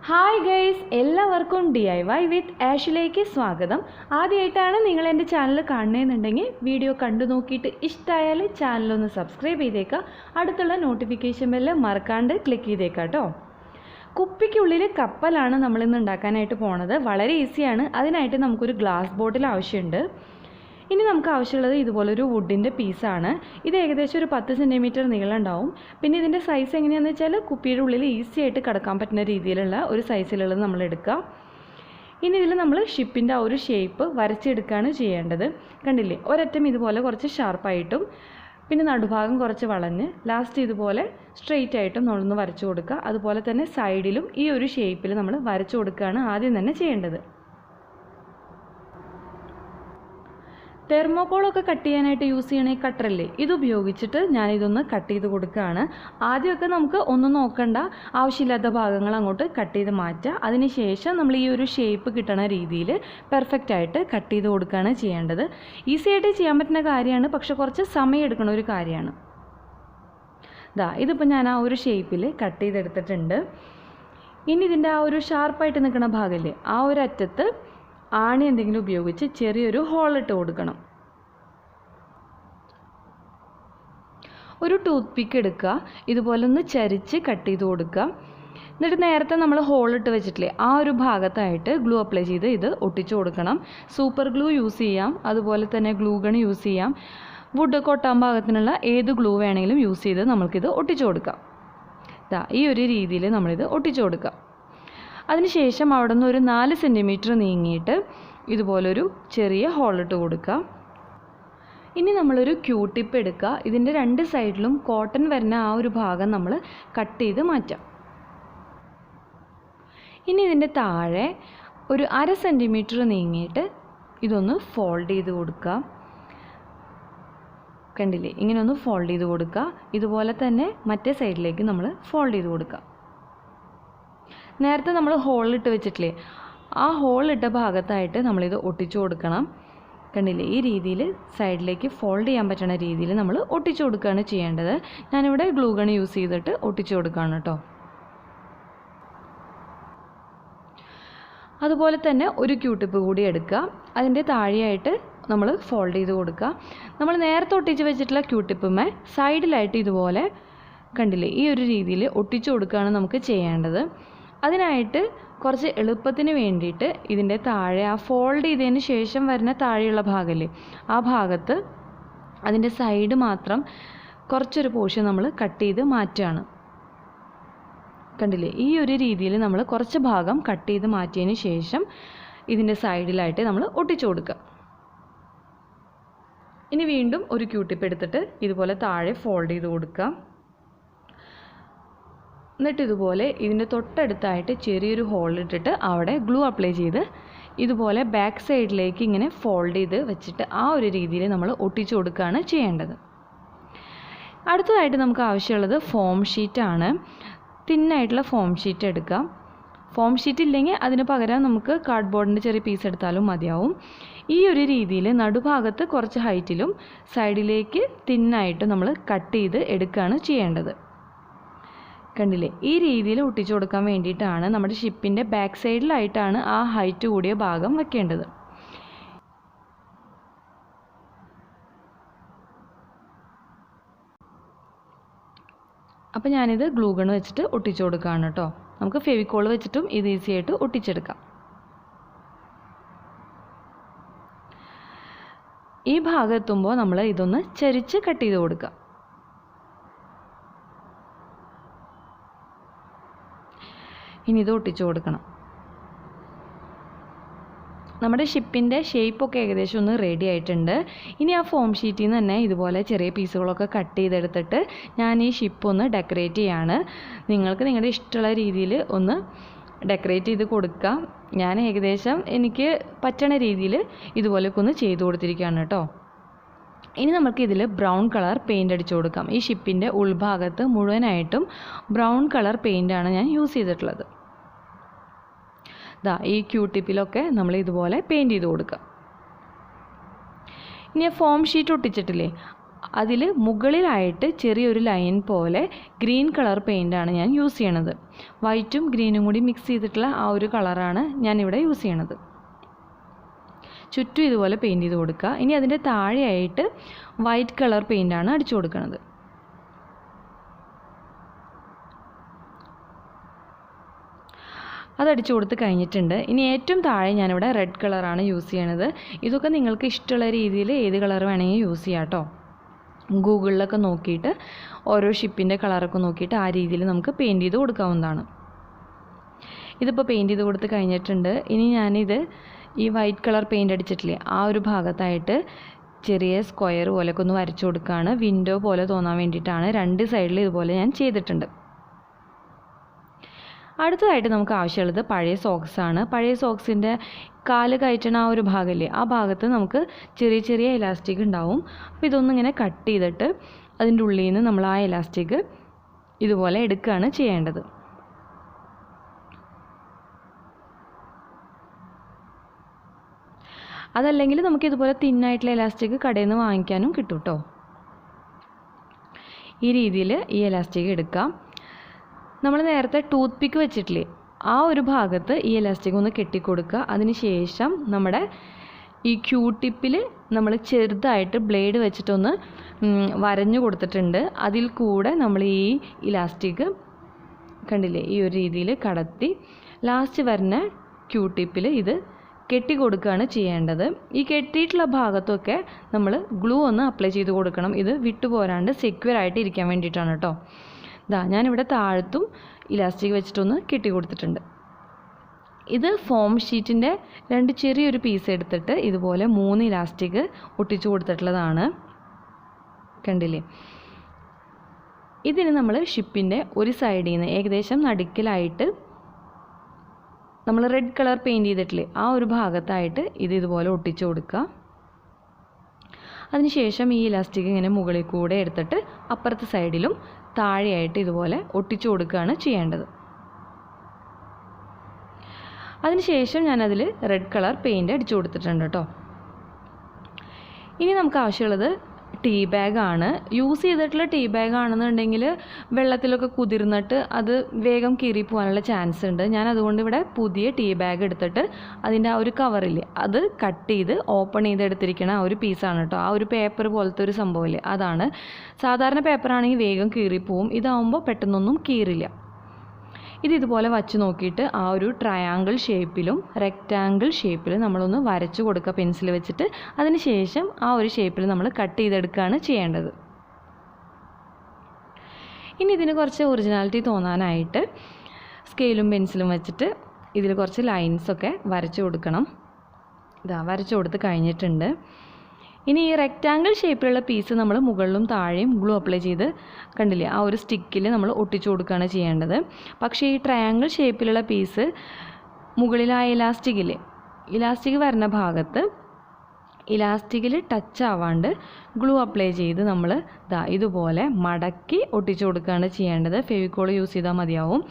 Hi guys, എല്ലാവർക്കും DIY വിത്ത് ആഷിലേക്ക് സ്വാഗതം. ആദ്യമായിട്ടാണ് നിങ്ങൾ എൻ്റെ ചാനൽ കാണുന്നതെന്നുണ്ടെങ്കിൽ വീഡിയോ കണ്ടു നോക്കിയിട്ട് ഇഷ്ടമായാൽ ചാനലൊന്ന് സബ്സ്ക്രൈബ് ചെയ്തേക്കുക. അടുത്തുള്ള നോട്ടിഫിക്കേഷൻ ബെല്ല് മറക്കാണ്ട് ക്ലിക്ക് ചെയ്തേക്കാം കേട്ടോ. കുപ്പിക്കുള്ളിൽ കപ്പലാണ് നമ്മളിന്ന് ഉണ്ടാക്കാനായിട്ട് പോണത്. വളരെ ഈസിയാണ്. അതിനായിട്ട് നമുക്കൊരു ഗ്ലാസ് ബോട്ടിൽ ആവശ്യമുണ്ട്. ഇനി നമുക്ക് ആവശ്യമുള്ളത് ഇതുപോലൊരു വുഡിൻ്റെ പീസാണ്. ഇത് ഏകദേശം ഒരു 10 സെൻറ്റിമീറ്റർ നീളം ഉണ്ടാവും. പിന്നെ ഇതിൻ്റെ സൈസ് എങ്ങനെയാണെന്ന് വെച്ചാൽ കുപ്പിയുടെ ഉള്ളിൽ ഈസി ആയിട്ട് കിടക്കാൻ പറ്റുന്ന രീതിയിലുള്ള ഒരു സൈസിലുള്ളത് നമ്മൾ എടുക്കുക. ഇനി ഇതിൽ നമ്മൾ ഷിപ്പിൻ്റെ ആ ഒരു ഷേപ്പ് വരച്ചെടുക്കുകയാണ് ചെയ്യേണ്ടത്. കണ്ടില്ലേ, ഒരറ്റം ഇതുപോലെ കുറച്ച് ഷാർപ്പായിട്ടും പിന്നെ നടുഭാഗം കുറച്ച് വളഞ്ഞ് ലാസ്റ്റ് ഇതുപോലെ സ്ട്രെയിറ്റ് ആയിട്ടും നമ്മളൊന്ന് വരച്ചു കൊടുക്കുക. അതുപോലെ തന്നെ സൈഡിലും ഈ ഒരു ഷേപ്പിൽ നമ്മൾ വരച്ചു കൊടുക്കുകയാണ് ആദ്യം തന്നെ ചെയ്യേണ്ടത്. തെർമോക്കോളൊക്കെ കട്ട് ചെയ്യാനായിട്ട് യൂസ് ചെയ്യണ കട്ടറല്ലേ, ഇതുപയോഗിച്ചിട്ട് ഞാനിതൊന്ന് കട്ട് ചെയ്ത് കൊടുക്കുകയാണ്. ആദ്യമൊക്കെ നമുക്ക് ഒന്നും നോക്കണ്ട, ആവശ്യമില്ലാത്ത ഭാഗങ്ങൾ അങ്ങോട്ട് കട്ട് ചെയ്ത് മാറ്റുക. അതിനുശേഷം നമ്മൾ ഈ ഒരു ഷേപ്പ് കിട്ടണ രീതിയിൽ പെർഫെക്റ്റ് ആയിട്ട് കട്ട് ചെയ്ത് കൊടുക്കുകയാണ് ചെയ്യേണ്ടത്. ഈസി ആയിട്ട് ചെയ്യാൻ പറ്റുന്ന കാര്യമാണ്, പക്ഷെ കുറച്ച് സമയം എടുക്കുന്ന ഒരു കാര്യമാണ്. ഇതിപ്പോൾ ഞാൻ ആ ഒരു ഷേപ്പിൽ കട്ട് ചെയ്തെടുത്തിട്ടുണ്ട്. ഇനി ഇതിൻ്റെ ആ ഒരു ഷാർപ്പായിട്ട് നിൽക്കുന്ന ഭാഗമില്ലേ, ആ ഒരു അറ്റത്ത് ആണി എന്തെങ്കിലും ഉപയോഗിച്ച് ചെറിയൊരു ഹോളിട്ട് കൊടുക്കണം. ഒരു ടൂത്ത് പിക്ക് എടുക്കുക, ഇതുപോലെ ഒന്ന് ചരിച്ച് കട്ട് ചെയ്ത് കൊടുക്കുക. എന്നിട്ട് നേരത്തെ നമ്മൾ ഹോളിട്ട് വെച്ചിട്ടില്ലേ, ആ ഒരു ഭാഗത്തായിട്ട് ഗ്ലൂ അപ്ലൈ ചെയ്ത് ഇത് ഒട്ടിച്ചു കൊടുക്കണം. സൂപ്പർ ഗ്ലൂ യൂസ് ചെയ്യാം, അതുപോലെ തന്നെ ഗ്ലൂ ഗൺ യൂസ് ചെയ്യാം. വുഡൊക്കെ ഒട്ടാൻ ഭാഗത്തിനുള്ള ഏത് ഗ്ലൂ വേണമെങ്കിലും യൂസ് ചെയ്ത് നമുക്കിത് ഒട്ടിച്ചു കൊടുക്കാം. ഈ ഒരു രീതിയിൽ നമ്മളിത് ഒട്ടിച്ചു കൊടുക്കാം. അതിനുശേഷം അവിടെ നിന്ന് ഒരു 4 സെൻറ്റിമീറ്റർ നീങ്ങിയിട്ട് ഇതുപോലൊരു ചെറിയ ഹോളിട്ട് കൊടുക്കുക. ഇനി നമ്മളൊരു ടിപ്പ് എടുക്കുക. ഇതിൻ്റെ 2 സൈഡിലും കോട്ടൺ വരുന്ന ആ ഒരു ഭാഗം നമ്മൾ കട്ട് ചെയ്ത് മാറ്റാം. ഇനി ഇതിൻ്റെ താഴെ ഒരു 1/2 സെൻറ്റിമീറ്റർ നീങ്ങിയിട്ട് ഇതൊന്ന് ഫോൾഡ് ചെയ്ത് കൊടുക്കുക. കണ്ടില്ലേ, ഇങ്ങനെ ഒന്ന് ഫോൾഡ് ചെയ്ത് കൊടുക്കുക. ഇതുപോലെ തന്നെ മറ്റേ സൈഡിലേക്ക് നമ്മൾ ഫോൾഡ് ചെയ്ത് കൊടുക്കുക. നേരത്തെ നമ്മൾ ഹോളിട്ട് വെച്ചിട്ടില്ലേ, ആ ഹോളിട്ട ഭാഗത്തായിട്ട് നമ്മളിത് ഒട്ടിച്ചു കൊടുക്കണം. കണ്ടില്ലേ, ഈ രീതിയിൽ സൈഡിലേക്ക് ഫോൾഡ് ചെയ്യാൻ പറ്റുന്ന രീതിയിൽ നമ്മൾ ഒട്ടിച്ചു കൊടുക്കുകയാണ് ചെയ്യേണ്ടത്. ഞാനിവിടെ ഗ്ലൂ ഗൺ യൂസ് ചെയ്തിട്ട് ഒട്ടിച്ചു കൊടുക്കുകയാണ് കേട്ടോ. അതുപോലെ തന്നെ ഒരു ടിപ്പ് കൂടി എടുക്കുക. അതിൻ്റെ താഴെയായിട്ട് നമ്മൾ ഫോൾഡ് ചെയ്ത് കൊടുക്കുക. നമ്മൾ നേരത്തെ ഒട്ടിച്ച് വെച്ചിട്ടുള്ള ടിപ്പുമേ സൈഡിലായിട്ട് ഇതുപോലെ കണ്ടില്ലേ, ഈ ഒരു രീതിയിൽ ഒട്ടിച്ചു കൊടുക്കുകയാണ് നമുക്ക് ചെയ്യേണ്ടത്. അതിനായിട്ട് കുറച്ച് എളുപ്പത്തിന് വേണ്ടിയിട്ട് ഇതിൻ്റെ താഴെ ആ ഫോൾഡ് ചെയ്തതിന് ശേഷം വരുന്ന താഴെയുള്ള ഭാഗമല്ലേ, ആ ഭാഗത്ത് അതിൻ്റെ സൈഡ് മാത്രം കുറച്ചൊരു പോർഷൻ നമ്മൾ കട്ട് ചെയ്ത് മാറ്റുകയാണ്. കണ്ടില്ലേ, ഈ ഒരു രീതിയിൽ നമ്മൾ കുറച്ച് ഭാഗം കട്ട് ചെയ്ത് മാറ്റിയതിന് ശേഷം ഇതിൻ്റെ സൈഡിലായിട്ട് നമ്മൾ ഒട്ടിച്ചു കൊടുക്കുക. ഇനി വീണ്ടും ഒരു ടിപ്പ് എടുത്തിട്ട് ഇതുപോലെ താഴെ ഫോൾഡ് ചെയ്ത് കൊടുക്കുക. എന്നിട്ട് ഇതുപോലെ ഇതിൻ്റെ തൊട്ടടുത്തായിട്ട് ചെറിയൊരു ഹോളിട്ടിട്ട് അവിടെ ഗ്ലൂ അപ്ലൈ ചെയ്ത് ഇതുപോലെ ബാക്ക് സൈഡിലേക്ക് ഇങ്ങനെ ഫോൾഡ് ചെയ്ത് വെച്ചിട്ട് ആ ഒരു രീതിയിൽ നമ്മൾ ഒട്ടിച്ചു കൊടുക്കുകയാണ് ചെയ്യേണ്ടത്. അടുത്തതായിട്ട് നമുക്ക് ആവശ്യമുള്ളത് ഫോം ഷീറ്റാണ്. തിന്നായിട്ടുള്ള ഫോം ഷീറ്റ് എടുക്കുക. ഫോം ഷീറ്റ് ഇല്ലെങ്കിൽ അതിന് പകരം നമുക്ക് കാർഡ്ബോർഡിൻ്റെ ചെറിയ പീസ് എടുത്താലും മതിയാവും. ഈ ഒരു രീതിയിൽ നടുഭാഗത്ത് കുറച്ച് ഹൈറ്റിലും സൈഡിലേക്ക് തിന്നായിട്ട് നമ്മൾ കട്ട് ചെയ്ത് എടുക്കുകയാണ് ചെയ്യേണ്ടത്. കണ്ടില്ലേ, ഈ രീതിയിൽ ഒട്ടിച്ചു കൊടുക്കാൻ വേണ്ടിയിട്ടാണ് നമ്മുടെ ഷിപ്പിൻ്റെ ബാക്ക് സൈഡിലായിട്ടാണ് ആ ഹൈറ്റ് കൂടിയ ഭാഗം വെക്കേണ്ടത്. അപ്പോൾ ഞാനിത് ഗ്ലൂ ഗൺ വെച്ചിട്ട് ഒട്ടിച്ചു കൊടുക്കുകയാണ് കേട്ടോ. നമുക്ക് ഫെവിക്കോൾ വെച്ചിട്ടും ഇത് ഈസി ആയിട്ട് ഒട്ടിച്ചെടുക്കാം. ഈ ഭാഗം എത്തുമ്പോൾ നമ്മൾ ഇതൊന്ന് ചരിച്ച് കട്ട് ചെയ്ത് കൊടുക്കുക. ഇനി ഇത് ഒട്ടിച്ചു കൊടുക്കണം. നമ്മുടെ ഷിപ്പിൻ്റെ ഷേപ്പൊക്കെ ഏകദേശം ഒന്ന് റെഡി ആയിട്ടുണ്ട്. ഇനി ആ ഫോം ഷീറ്റിൽ നിന്ന് തന്നെ ഇതുപോലെ ചെറിയ പീസുകളൊക്കെ കട്ട് ചെയ്തെടുത്തിട്ട് ഞാൻ ഈ ഷിപ്പ് ഒന്ന് ഡെക്കറേറ്റ് ചെയ്യാണ്. നിങ്ങൾക്ക് നിങ്ങളുടെ ഇഷ്ടമുള്ള രീതിയിൽ ഒന്ന് ഡെക്കറേറ്റ് ചെയ്ത് കൊടുക്കാം. ഞാൻ ഏകദേശം എനിക്ക് പറ്റണ രീതിയിൽ ഇതുപോലെയൊക്കെ ഒന്ന് ചെയ്ത് കൊടുത്തിരിക്കുകയാണ് കേട്ടോ. ഇനി നമുക്ക് ഇതിൽ ബ്രൗൺ കളർ പെയിൻ്റ് അടിച്ചു കൊടുക്കാം. ഈ ഷിപ്പിൻ്റെ ഉൾഭാഗത്ത് മുഴുവനായിട്ടും ബ്രൗൺ കളർ പെയിൻ്റാണ് ഞാൻ യൂസ് ചെയ്തിട്ടുള്ളത്. ഈ ടിപ്പിലൊക്കെ നമ്മൾ ഇതുപോലെ പെയിൻറ്റ് ചെയ്ത് കൊടുക്കുക. ഇനി ഫോം ഷീറ്റ് ഒട്ടിച്ചിട്ടില്ലേ, അതിൽ മുകളിലായിട്ട് ചെറിയൊരു ലൈൻ പോലെ ഗ്രീൻ കളർ പെയിൻ്റാണ് ഞാൻ യൂസ് ചെയ്യണത്. വൈറ്റും ഗ്രീനും കൂടി മിക്സ് ചെയ്തിട്ടുള്ള ആ ഒരു കളറാണ് ഞാനിവിടെ യൂസ് ചെയ്യണത്. ചുറ്റും ഇതുപോലെ പെയിൻറ്റ് ചെയ്ത് കൊടുക്കുക. ഇനി അതിൻ്റെ താഴെയായിട്ട് വൈറ്റ് കളർ പെയിൻ്റാണ് അടിച്ചു കൊടുക്കുന്നത്. അതടിച്ചു കൊടുത്ത് കഴിഞ്ഞിട്ടുണ്ട്. ഇനി ഏറ്റവും താഴെ ഞാനിവിടെ റെഡ് കളറാണ് യൂസ് ചെയ്യണത്. ഇതൊക്കെ നിങ്ങൾക്ക് ഇഷ്ടമുള്ള രീതിയിൽ ഏത് കളർ വേണമെങ്കിൽ യൂസ് ചെയ്യാം കേട്ടോ. ഗൂഗിളിലൊക്കെ നോക്കിയിട്ട് ഓരോ ഷിപ്പിൻ്റെ കളറൊക്കെ നോക്കിയിട്ട് ആ രീതിയിൽ നമുക്ക് പെയിൻറ്റ് ചെയ്ത് കൊടുക്കാവുന്നതാണ്. ഇതിപ്പോൾ പെയിൻറ്റ് ചെയ്ത് കൊടുത്ത് കഴിഞ്ഞിട്ടുണ്ട്. ഇനി ഞാനിത് ഈ വൈറ്റ് കളർ പെയിൻ്റ് അടിച്ചിട്ടില്ലേ ആ ഒരു ഭാഗത്തായിട്ട് ചെറിയ സ്ക്വയർ പോലെയൊക്കെ ഒന്ന് വരച്ചു കൊടുക്കുകയാണ്. വിൻഡോ പോലെ തോന്നാൻ വേണ്ടിയിട്ടാണ്. രണ്ട് സൈഡിൽ ഇതുപോലെ ഞാൻ ചെയ്തിട്ടുണ്ട്. അടുത്തതായിട്ട് നമുക്ക് ആവശ്യമുള്ളത് പഴയ സോക്സാണ്. പഴയ സോക്സിൻ്റെ കാല് കയറ്റണ ആ ഒരു ഭാഗമില്ലേ, ആ ഭാഗത്ത് നമുക്ക് ചെറിയ ചെറിയ ഇലാസ്റ്റിക് ഉണ്ടാവും. അപ്പോൾ ഇതൊന്നും ഇങ്ങനെ കട്ട് ചെയ്തിട്ട് അതിൻ്റെ ഉള്ളിൽ നിന്ന് നമ്മൾ ആ ഇലാസ്റ്റിക് ഇതുപോലെ എടുക്കുകയാണ് ചെയ്യേണ്ടത്. അതല്ലെങ്കിൽ നമുക്ക് ഇതുപോലെ തിന്നായിട്ടുള്ള ഇലാസ്റ്റിക് കടയിൽ നിന്ന് വാങ്ങിക്കാനും കിട്ടും കേട്ടോ. ഈ രീതിയിൽ ഈ ഇലാസ്റ്റിക് എടുക്കാം. നമ്മൾ നേരത്തെ ടൂത്ത് പിക്ക് വെച്ചിട്ടില്ലേ ആ ഒരു ഭാഗത്ത് ഈ ഇലാസ്റ്റിക് ഒന്ന് കെട്ടിക്കൊടുക്കുക. അതിന് ശേഷം നമ്മുടെ ഈ ക്യൂ ടിപ്പിൽ നമ്മൾ ചെറുതായിട്ട് ബ്ലേഡ് വെച്ചിട്ടൊന്ന് വരഞ്ഞു കൊടുത്തിട്ടുണ്ട്. അതിൽ കൂടെ നമ്മൾ ഈ ഇലാസ്റ്റിക് കണ്ടില്ലേ ഈ ഒരു രീതിയിൽ കടത്തി ലാസ്റ്റ് വരുന്ന ക്യൂ ടിപ്പിൽ ഇത് കെട്ടി കൊടുക്കുകയാണ് ചെയ്യേണ്ടത്. ഈ കെട്ടിയിട്ടുള്ള ഭാഗത്തൊക്കെ നമ്മൾ ഗ്ലൂ ഒന്ന് അപ്ലൈ ചെയ്ത് കൊടുക്കണം. ഇത് വിട്ടുപോരാണ്ട് സെക്യൂർ ആയിട്ട് ഇരിക്കാൻ വേണ്ടിയിട്ടാണ് കേട്ടോ. ഞാനിവിടെ താഴത്തും ഇലാസ്റ്റിക് വെച്ചിട്ടൊന്ന് കെട്ടി കൊടുത്തിട്ടുണ്ട്. ഇത് ഫോം ഷീറ്റിൻ്റെ രണ്ട് ചെറിയൊരു പീസ് എടുത്തിട്ട് ഇതുപോലെ 3 ഇലാസ്റ്റിക് ഒട്ടിച്ചു കൊടുത്തിട്ടുള്ളതാണ്. കണ്ടില്ലേ? ഇതിന് നമ്മൾ ഷിപ്പിൻ്റെ ഒരു സൈഡിൽ നിന്ന് ഏകദേശം നടുക്കിലായിട്ട് നമ്മൾ റെഡ് കളർ പെയിൻറ്റ് ചെയ്തിട്ടില്ലേ ആ ഒരു ഭാഗത്തായിട്ട് ഇത് ഇതുപോലെ ഒട്ടിച്ചു കൊടുക്കുക. അതിനുശേഷം ഈ ഇലാസ്റ്റിക് ഇങ്ങനെ മുകളിൽ കൂടെ എടുത്തിട്ട് അപ്പുറത്തെ സൈഡിലും താഴെയായിട്ട് ഇതുപോലെ ഒട്ടിച്ചു കൊടുക്കുകയാണ് ചെയ്യേണ്ടത്. അതിനുശേഷം ഞാനതിൽ റെഡ് കളർ പെയിൻറ്റ് അടിച്ചു കൊടുത്തിട്ടുണ്ട് കേട്ടോ. ഇനി നമുക്ക് ആവശ്യമുള്ളത് ടീ ബാഗാണ്. യൂസ് ചെയ്തിട്ടുള്ള ടീ ബാഗാണെന്നുണ്ടെങ്കിൽ വെള്ളത്തിലൊക്കെ കുതിർന്നിട്ട് അത് വേഗം കീറി പോകാനുള്ള ചാൻസ് ഉണ്ട്. ഞാൻ അതുകൊണ്ട് ഇവിടെ പുതിയ ടീ ബാഗ് എടുത്തിട്ട് അതിൻ്റെ ആ ഒരു കവറില്ലേ അത് കട്ട് ചെയ്ത് ഓപ്പൺ ചെയ്തെടുത്തിരിക്കണ ആ ഒരു പീസാണ് കേട്ടോ. ആ ഒരു പേപ്പർ പോലത്തെ ഒരു സംഭവമില്ലേ അതാണ്. സാധാരണ പേപ്പറാണെങ്കിൽ വേഗം കീറിപ്പോവും. ഇതാവുമ്പോൾ പെട്ടെന്നൊന്നും കീറില്ല. ഇത് ഇതുപോലെ വച്ച് നോക്കിയിട്ട് ആ ഒരു ട്രയാങ്കിൾ ഷേപ്പിലും റെക്റ്റാങ്കിൾ ഷേപ്പിലും നമ്മളൊന്ന് വരച്ചു കൊടുക്കുക പെൻസിൽ വെച്ചിട്ട്. അതിന് ശേഷം ആ ഒരു ഷേപ്പിൽ നമ്മൾ കട്ട് ചെയ്തെടുക്കുകയാണ് ചെയ്യേണ്ടത്. ഇനി ഇതിന് കുറച്ച് ഒറിജിനാലിറ്റി തോന്നാനായിട്ട് സ്കെയിലും പെൻസിലും വെച്ചിട്ട് ഇതിൽ കുറച്ച് ലൈൻസൊക്കെ വരച്ചു കൊടുക്കണം. വരച്ചു കൊടുത്ത് കഴിഞ്ഞിട്ടുണ്ട്. ഇനി ഈ റെക്റ്റാങ്കിൾ ഷേപ്പിലുള്ള പീസ് നമ്മൾ മുകളിലും താഴെയും ഗ്ലൂ അപ്ലൈ ചെയ്ത് കണ്ടില്ലേ ആ ഒരു സ്റ്റിക്കിൽ നമ്മൾ ഒട്ടിച്ചു കൊടുക്കുകയാണ് ചെയ്യേണ്ടത്. പക്ഷേ ഈ ട്രയാങ്കിൾ ഷേപ്പിലുള്ള പീസ് മുകളിൽ ആ ഇലാസ്റ്റിക് വരുന്ന ഭാഗത്ത് ഇലാസ്റ്റിക്കിൽ ടച്ച് ആവാണ്ട് ഗ്ലൂ അപ്ലൈ ചെയ്ത് നമ്മൾ ഇതുപോലെ മടക്കി ഒട്ടിച്ചു കൊടുക്കുകയാണ് ചെയ്യേണ്ടത്. ഫെവിക്കോൾ യൂസ് ചെയ്താൽ മതിയാവും.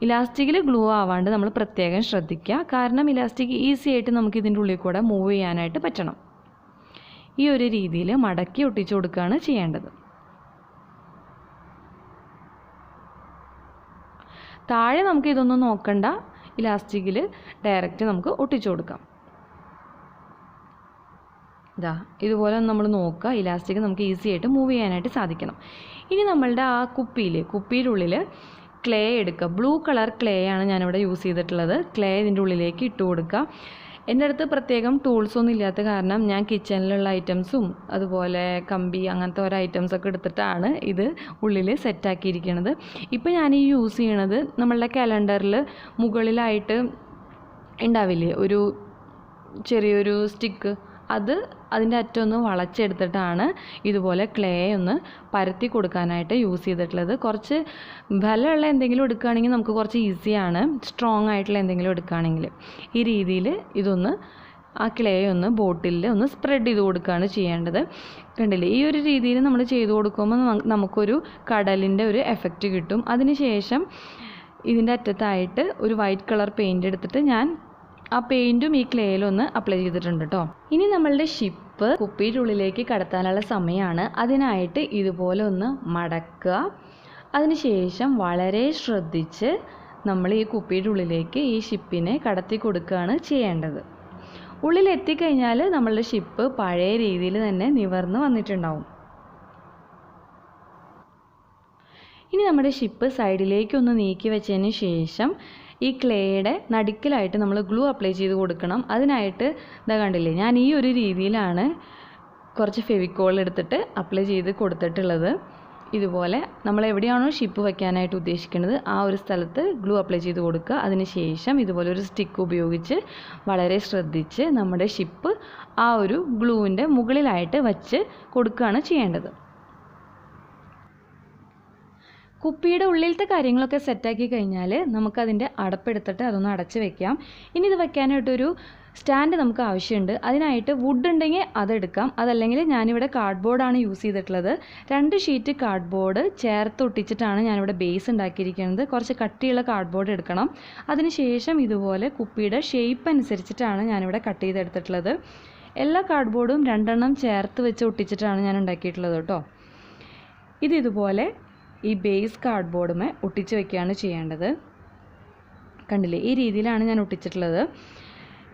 ഇലാസ്റ്റിക്കിൽ ഗ്ലൂ ആവാണ്ട് നമ്മൾ പ്രത്യേകം ശ്രദ്ധിക്കുക. കാരണം ഇലാസ്റ്റിക് ഈസി ആയിട്ട് നമുക്ക് ഇതിൻ്റെ ഉള്ളിൽ കൂടെ മൂവ് ചെയ്യാനായിട്ട് പറ്റണം. ഈ ഒരു രീതിയിൽ മടക്കി ഒട്ടിച്ചു കൊടുക്കുകയാണ് ചെയ്യേണ്ടത്. താഴെ നമുക്ക് ഇതൊന്നും നോക്കണ്ട, ഇലാസ്റ്റിക്കിൽ ഡയറക്റ്റ് നമുക്ക് ഒട്ടിച്ചു കൊടുക്കാം. ഇതുപോലെ നമ്മൾ നോക്കുക. ഇലാസ്റ്റിക് നമുക്ക് ഈസി ആയിട്ട് മൂവ് ചെയ്യാനായിട്ട് സാധിക്കണം. ഇനി നമ്മളുടെ ആ കുപ്പിയുടെ ഉള്ളിൽ ക്ലേ എടുക്കുക. ബ്ലൂ കളർ ക്ലേ ആണ് ഞാനിവിടെ യൂസ് ചെയ്തിട്ടുള്ളത്. ക്ലേ ഇതിൻ്റെ ഉള്ളിലേക്ക് ഇട്ട് കൊടുക്കുക. എൻ്റെ അടുത്ത് പ്രത്യേകം ടൂൾസൊന്നും ഇല്ലാത്ത കാരണം ഞാൻ കിച്ചണിലുള്ള ഐറ്റംസും അതുപോലെ കമ്പി അങ്ങനത്തെ ഓരോ ഐറ്റംസൊക്കെ എടുത്തിട്ടാണ് ഇത് ഉള്ളിൽ സെറ്റാക്കിയിരിക്കുന്നത്. ഇപ്പോൾ ഞാൻ ഈ യൂസ് ചെയ്യണത് നമ്മളുടെ കലണ്ടറിൽ മുകളിലായിട്ട് ഉണ്ടാവില്ലേ ഒരു ചെറിയൊരു സ്റ്റിക്ക്, അതിൻ്റെ അറ്റം ഒന്ന് വളച്ചെടുത്തിട്ടാണ് ഇതുപോലെ ക്ലേ ഒന്ന് പരത്തി കൊടുക്കാനായിട്ട് യൂസ് ചെയ്തിട്ടുള്ളത്. കുറച്ച് ബലമുള്ള എന്തെങ്കിലും എടുക്കുകയാണെങ്കിൽ നമുക്ക് കുറച്ച് ഈസിയാണ്. സ്ട്രോങ് ആയിട്ടുള്ള എന്തെങ്കിലും എടുക്കുകയാണെങ്കിൽ ഈ രീതിയിൽ ഇതൊന്ന് ആ ക്ലേ ഒന്ന് ബോട്ടിലിൽ ഒന്ന് സ്പ്രെഡ് ചെയ്ത് കൊടുക്കുകയാണ് ചെയ്യേണ്ടത്. കണ്ടില്ലേ? ഈ ഒരു രീതിയിൽ നമ്മൾ ചെയ്ത് കൊടുക്കുമ്പോൾ നമുക്കൊരു കടലിൻ്റെ ഒരു എഫക്റ്റ് കിട്ടും. അതിനുശേഷം ഇതിൻ്റെ അറ്റത്തായിട്ട് ഒരു വൈറ്റ് കളർ പെയിൻറ്റ് എടുത്തിട്ട് ഞാൻ ആ പെയിൻറ്റും ഈ ക്ലേയിലൊന്ന് അപ്ലൈ ചെയ്തിട്ടുണ്ട് കേട്ടോ. ഇനി നമ്മളുടെ ഷിപ്പ് ഷിപ്പ് കുപ്പിയുടെ ഉള്ളിലേക്ക് കടത്താനുള്ള സമയമാണ്. അതിനായിട്ട് ഇതുപോലെ ഒന്ന് മടക്കുക. അതിനുശേഷം വളരെ ശ്രദ്ധിച്ച് നമ്മൾ ഈ കുപ്പിയുടെ ഉള്ളിലേക്ക് ഈ ഷിപ്പിനെ കടത്തി കൊടുക്കുകയാണ് ചെയ്യേണ്ടത്. ഉള്ളിലെത്തിക്കഴിഞ്ഞാൽ നമ്മളുടെ ഷിപ്പ് പഴയ രീതിയിൽ തന്നെ നിവർന്ന് വന്നിട്ടുണ്ടാവും. ഇനി നമ്മുടെ ഷിപ്പ് സൈഡിലേക്കൊന്ന് നീക്കി വെച്ചതിന് ശേഷം ഈ ക്ലേയുടെ നടുക്കിലായിട്ട് നമ്മൾ ഗ്ലൂ അപ്ലൈ ചെയ്ത് കൊടുക്കണം. അതിനായിട്ട് ഇതാ കണ്ടില്ലേ, ഞാൻ ഈ ഒരു രീതിയിലാണ് കുറച്ച് ഫെവിക്കോൾ എടുത്തിട്ട് അപ്ലൈ ചെയ്ത് കൊടുത്തിട്ടുള്ളത്. ഇതുപോലെ നമ്മൾ എവിടെയാണോ ഷിപ്പ് വയ്ക്കാനായിട്ട് ഉദ്ദേശിക്കുന്നത് ആ ഒരു സ്ഥലത്ത് ഗ്ലൂ അപ്ലൈ ചെയ്ത് കൊടുക്കുക. അതിനുശേഷം ഇതുപോലെ ഒരു സ്റ്റിക്ക് ഉപയോഗിച്ച് വളരെ ശ്രദ്ധിച്ച് നമ്മുടെ ഷിപ്പ് ആ ഒരു ഗ്ലൂവിൻ്റെ മുകളിലായിട്ട് വച്ച് കൊടുക്കുകയാണ് ചെയ്യേണ്ടത്. കുപ്പിയുടെ ഉള്ളിലത്തെ കാര്യങ്ങളൊക്കെ സെറ്റാക്കി കഴിഞ്ഞാൽ നമുക്കതിൻ്റെ അടപ്പെടുത്തിട്ട് അതൊന്ന് അടച്ച് വെക്കാം. ഇനി ഇത് വെക്കാനായിട്ടൊരു സ്റ്റാൻഡ് നമുക്ക് ആവശ്യമുണ്ട്. അതിനായിട്ട് വുഡ് ഉണ്ടെങ്കിൽ അതെടുക്കാം, അതല്ലെങ്കിൽ ഞാനിവിടെ കാർഡ്ബോർഡാണ് യൂസ് ചെയ്തിട്ടുള്ളത്. 2 ഷീറ്റ് കാർഡ്ബോർഡ് ചേർത്ത് ഒട്ടിച്ചിട്ടാണ് ഞാനിവിടെ ബേസ് ഉണ്ടാക്കിയിരിക്കുന്നത്. കുറച്ച് കട്ടിയുള്ള കാർഡ്ബോർഡ് എടുക്കണം. അതിനുശേഷം ഇതുപോലെ കുപ്പിയുടെ ഷേപ്പ് അനുസരിച്ചിട്ടാണ് ഞാനിവിടെ കട്ട് ചെയ്തെടുത്തിട്ടുള്ളത്. എല്ലാ കാർഡ്ബോർഡും 2 എണ്ണം ചേർത്ത് വെച്ച് ഒട്ടിച്ചിട്ടാണ് ഞാൻ ഉണ്ടാക്കിയിട്ടുള്ളത് കേട്ടോ. ഇതുപോലെ ഈ ബേസ് കാർഡ്ബോർഡുമേ ഒട്ടിച്ച് വെക്കുകയാണ് ചെയ്യേണ്ടത്. കണ്ടില്ലേ, ഈ രീതിയിലാണ് ഞാൻ ഒട്ടിച്ചിട്ടുള്ളത്.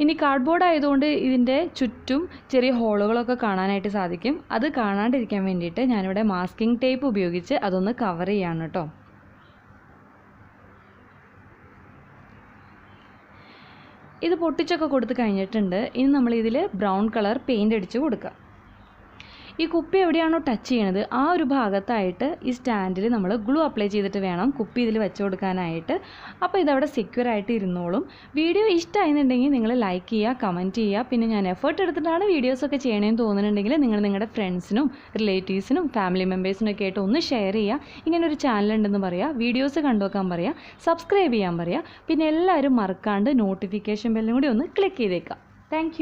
ഇനി കാർഡ്ബോർഡ് ആയതുകൊണ്ട് ഇതിൻ്റെ ചുറ്റും ചെറിയ ഹോളുകളൊക്കെ കാണാനായിട്ട് സാധിക്കും. അത് കാണാണ്ടിരിക്കാൻ വേണ്ടിയിട്ട് ഞാനിവിടെ മാസ്കിംഗ് ടേപ്പ് ഉപയോഗിച്ച് അതൊന്ന് കവർ ചെയ്യാണ് കേട്ടോ. ഇത് പൊട്ടിച്ചൊക്കെ കൊടുത്ത് കഴിഞ്ഞിട്ടുണ്ട്. ഇനി നമ്മൾ ഇതിൽ ബ്രൗൺ കളർ പെയിൻ്റ് അടിച്ച് കൊടുക്കുക. ഈ കുപ്പി എവിടെയാണോ ടച്ച് ചെയ്യണത് ആ ഒരു ഭാഗത്തായിട്ട് ഈ സ്റ്റാൻഡിൽ നമ്മൾ ഗ്ലൂ അപ്ലൈ ചെയ്തിട്ട് വേണം കുപ്പി ഇതിൽ വെച്ച് കൊടുക്കാനായിട്ട്. അപ്പോൾ ഇതവിടെ സെക്യൂർ ആയിട്ട് ഇരുന്നോളും. വീഡിയോ ഇഷ്ടമായിരുന്നുണ്ടെങ്കിൽ നിങ്ങൾ ലൈക്ക് ചെയ്യുക, കമൻറ്റ് ചെയ്യുക. പിന്നെ ഞാൻ എഫേർട്ട് എടുത്തിട്ടാണ് വീഡിയോസൊക്കെ ചെയ്യണമെന്ന് തോന്നുന്നുണ്ടെങ്കിൽ നിങ്ങൾ നിങ്ങളുടെ ഫ്രണ്ട്സിനും റിലേറ്റീവ്സിനും ഫാമിലി മെമ്പേഴ്സിനൊക്കെ ആയിട്ട് ഒന്ന് ഷെയർ ചെയ്യുക. ഇങ്ങനൊരു ചാനലുണ്ടെന്ന് പറയുക, വീഡിയോസ് കണ്ടുനോക്കാൻ പറയുക, സബ്സ്ക്രൈബ് ചെയ്യാൻ പറയുക. പിന്നെ എല്ലാവരും മറക്കാണ്ട് നോട്ടിഫിക്കേഷൻ ബെല്ലും കൂടി ഒന്ന് ക്ലിക്ക് ചെയ്തേക്കാം. താങ്ക്